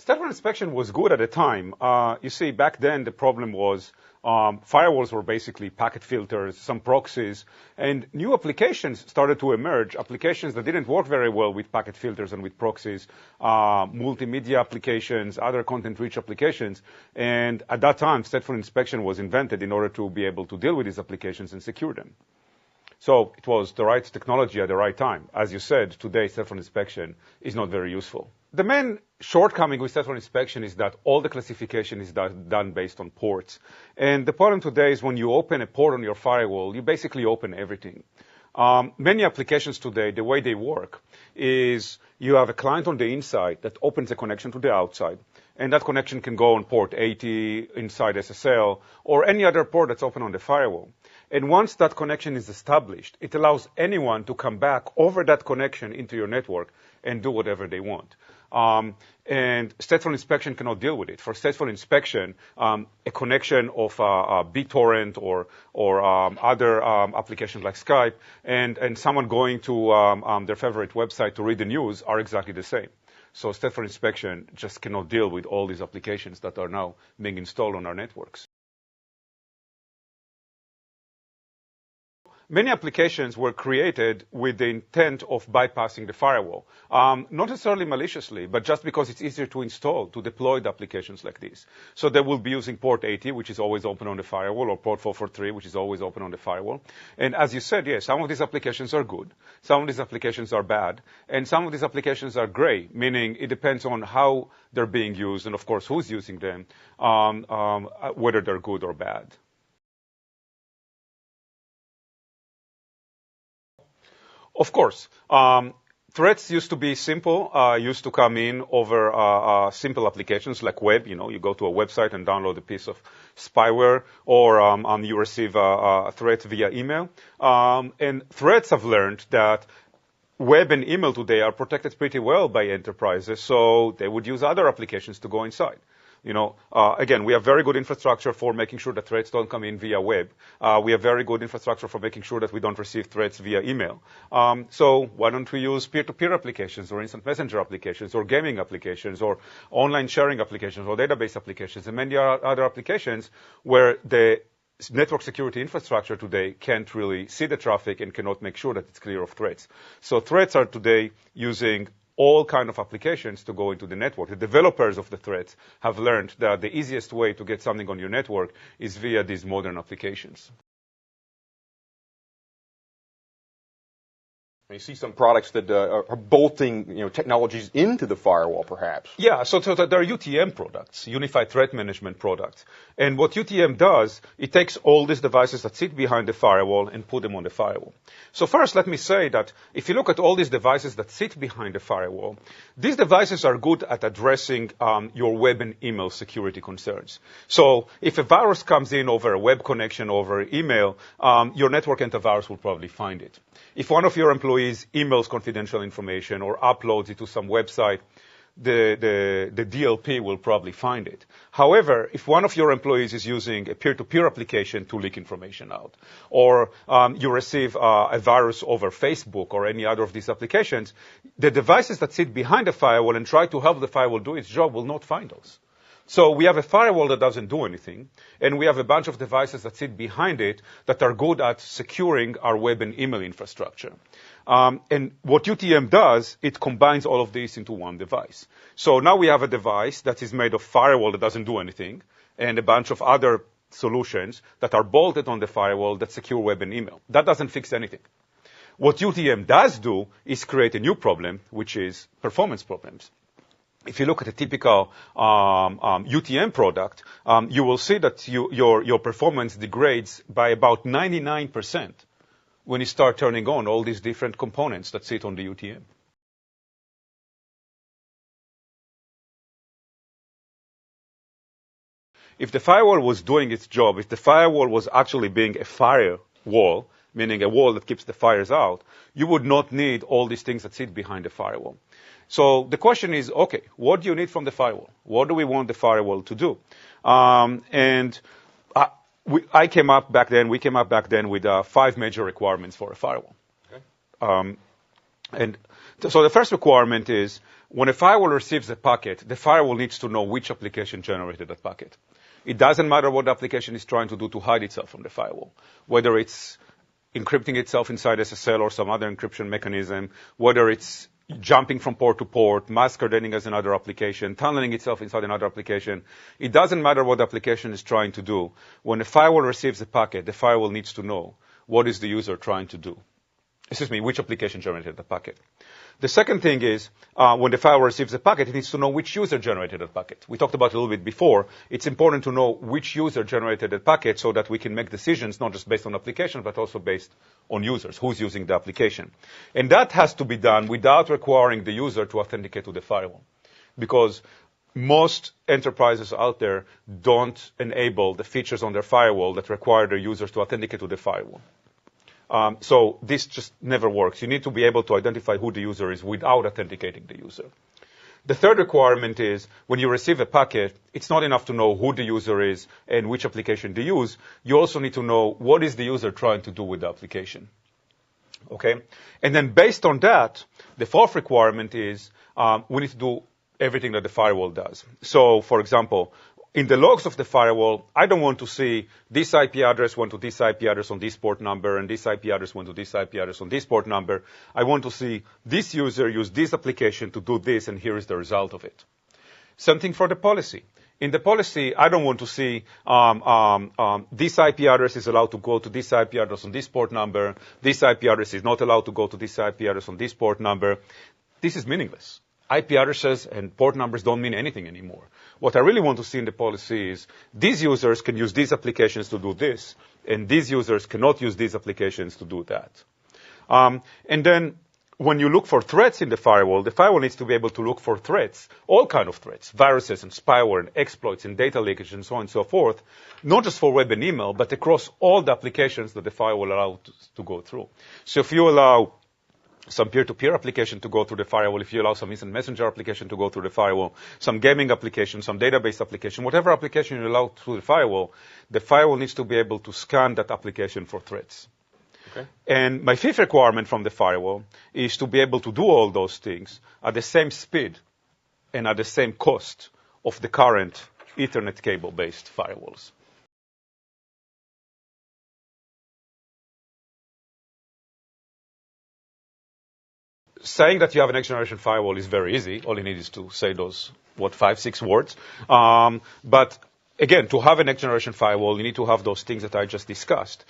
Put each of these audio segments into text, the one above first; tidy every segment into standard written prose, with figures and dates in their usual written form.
Stateful inspection was good at the time. You see, back then the problem was firewalls were basically packet filters, some proxies, and new applications started to emerge, applications that didn't work very well with packet filters and with proxies, multimedia applications, other content-rich applications. And at that time, stateful inspection was invented in order to be able to deal with these applications and secure them. So it was the right technology at the right time. As you said, today, stateful inspection is not very useful. The main shortcoming with stateful inspection is that all the classification is done based on ports. And the problem today is when you open a port on your firewall, you basically open everything. Many applications today, the way they work is you have a client on the inside that opens a connection to the outside. And that connection can go on port 80 inside SSL or any other port that's open on the firewall. And once that connection is established, it allows anyone to come back over that connection into your network and do whatever they want. And stateful inspection cannot deal with it. For stateful inspection, a connection of BitTorrent or other applications like Skype and someone going to their favorite website to read the news are exactly the same. So stateful inspection just cannot deal with all these applications that are now being installed on our networks. Many applications were created with the intent of bypassing the firewall. Not necessarily maliciously, but just because it's easier to install, to deploy the applications like this. So they will be using port 80, which is always open on the firewall, or port 443, which is always open on the firewall. And as you said, yes, some of these applications are good, some of these applications are bad, and some of these applications are gray, meaning it depends on how they're being used and, of course, who's using them, whether they're good or bad. Of course. Threats used to be simple, used to come in over simple applications like web. You go to a website and download a piece of spyware, or you receive a threat via email. And threats have learned that web and email today are protected pretty well by enterprises, so they would use other applications to go inside. Again, we have very good infrastructure for making sure that threats don't come in via web. We have very good infrastructure for making sure that we don't receive threats via email. So why don't we use peer-to-peer applications or instant messenger applications or gaming applications or online sharing applications or database applications and many other applications where the network security infrastructure today can't really see the traffic and cannot make sure that it's clear of threats. So threats are today using all kinds of applications to go into the network. The developers of the threats have learned that the easiest way to get something on your network is via these modern applications. You see some products that are bolting, technologies into the firewall, perhaps. Yeah, so there are UTM products, Unified Threat Management products. And what UTM does, it takes all these devices that sit behind the firewall and put them on the firewall. So first, let me say that if you look at all these devices that sit behind the firewall, these devices are good at addressing your web and email security concerns. So if a virus comes in over a web connection, over email, your network antivirus will probably find it. If one of your employees emails confidential information or uploads it to some website, the DLP will probably find it. However, if one of your employees is using a peer-to-peer application to leak information out, or you receive a virus over Facebook or any other of these applications, the devices that sit behind the firewall and try to help the firewall do its job will not find those. So we have a firewall that doesn't do anything, and we have a bunch of devices that sit behind it that are good at securing our web and email infrastructure. And what UTM does, it combines all of these into one device. So now we have a device that is made of firewall that doesn't do anything, and a bunch of other solutions that are bolted on the firewall that secure web and email. That doesn't fix anything. What UTM does do is create a new problem, which is performance problems. If you look at a typical UTM product, you will see that your performance degrades by about 99% when you start turning on all these different components that sit on the UTM. If the firewall was doing its job, if the firewall was actually being a firewall, meaning a wall that keeps the fires out, you would not need all these things that sit behind the firewall. So the question is, okay, what do you need from the firewall? What do we want the firewall to do? We came up back then with 5 major requirements for a firewall. Okay. And so the first requirement is when a firewall receives a packet, the firewall needs to know which application generated that packet. It doesn't matter what the application is trying to do to hide itself from the firewall, whether it's encrypting itself inside SSL or some other encryption mechanism, whether it's jumping from port to port, masquerading as another application, tunneling itself inside another application. It doesn't matter what the application is trying to do. When a firewall receives a packet, the firewall needs to know what is the user trying to do. Which application generated the packet. The second thing is, when the firewall receives a packet, it needs to know which user generated the packet. We talked about it a little bit before. It's important to know which user generated the packet so that we can make decisions, not just based on applications, but also based on users, who's using the application. And that has to be done without requiring the user to authenticate to the firewall. Because most enterprises out there don't enable the features on their firewall that require their users to authenticate to the firewall. So this just never works. You need to be able to identify who the user is without authenticating the user. The third requirement is when you receive a packet, it's not enough to know who the user is and which application they use. You also need to know what is the user trying to do with the application. Okay? And then based on that, the fourth requirement is we need to do everything that the firewall does. So, for example, in the logs of the firewall, I don't want to see this IP address went to this IP address on this port number, and this IP address went to this IP address on this port number. I want to see this user use this application to do this, and here is the result of it. Same thing for the policy. In the policy, I don't want to see this IP address is allowed to go to this IP address on this port number. This IP address is not allowed to go to this IP address on this port number. This is meaningless. IP addresses and port numbers don't mean anything anymore. What I really want to see in the policy is these users can use these applications to do this, and these users cannot use these applications to do that. And then when you look for threats in the firewall needs to be able to look for threats, all kind of threats, viruses and spyware and exploits and data leakage and so on and so forth, not just for web and email, but across all the applications that the firewall allows to go through. So if you allow some peer-to-peer application to go through the firewall, if you allow some instant messenger application to go through the firewall, some gaming application, some database application, whatever application you allow through the firewall needs to be able to scan that application for threats. Okay. And my fifth requirement from the firewall is to be able to do all those things at the same speed and at the same cost of the current Ethernet cable-based firewalls. Saying that you have a next generation firewall is very easy. All you need is to say those, 5, 6 words. But again, to have a next generation firewall, you need to have those things that I just discussed.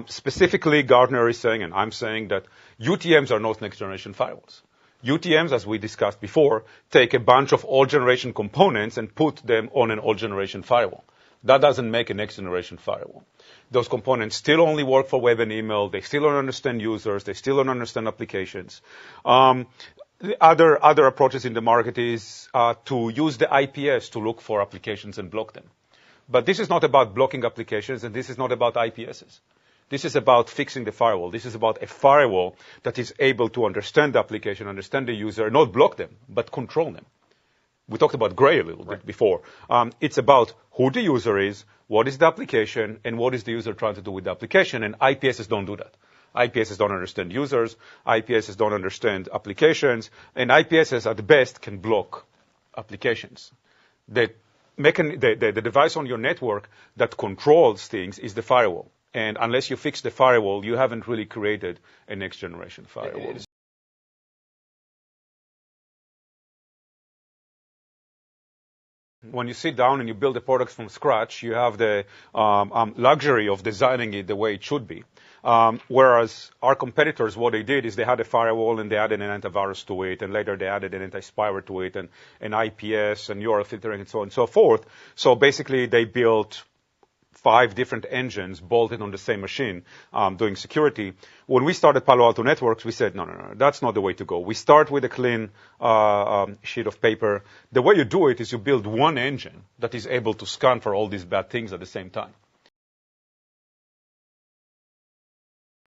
Specifically, Gartner is saying, and I'm saying, that UTMs are not next generation firewalls. UTMs, as we discussed before, take a bunch of old generation components and put them on an old generation firewall. That doesn't make a next generation firewall. Those components still only work for web and email. They still don't understand users. They still don't understand applications. The other approaches in the market is to use the IPS to look for applications and block them. But this is not about blocking applications, and this is not about IPSs. This is about fixing the firewall. This is about a firewall that is able to understand the application, understand the user, not block them, but control them. We talked about gray a little bit before. It's about who the user is, what is the application, and what is the user trying to do with the application, and IPSs don't do that. IPSs don't understand users, IPSs don't understand applications, and IPSs at best can block applications. The device on your network that controls things is the firewall. And unless you fix the firewall, you haven't really created a next generation firewall. When you sit down and you build a product from scratch, you have the luxury of designing it the way it should be. Whereas our competitors, what they did is they had a firewall and they added an antivirus to it, and later they added an anti-spyware to it, and an IPS and URL filtering and so on and so forth. So basically they built 5 different engines bolted on the same machine doing security. When we started Palo Alto Networks, we said, no, that's not the way to go. We start with a clean sheet of paper. The way you do it is you build one engine that is able to scan for all these bad things at the same time.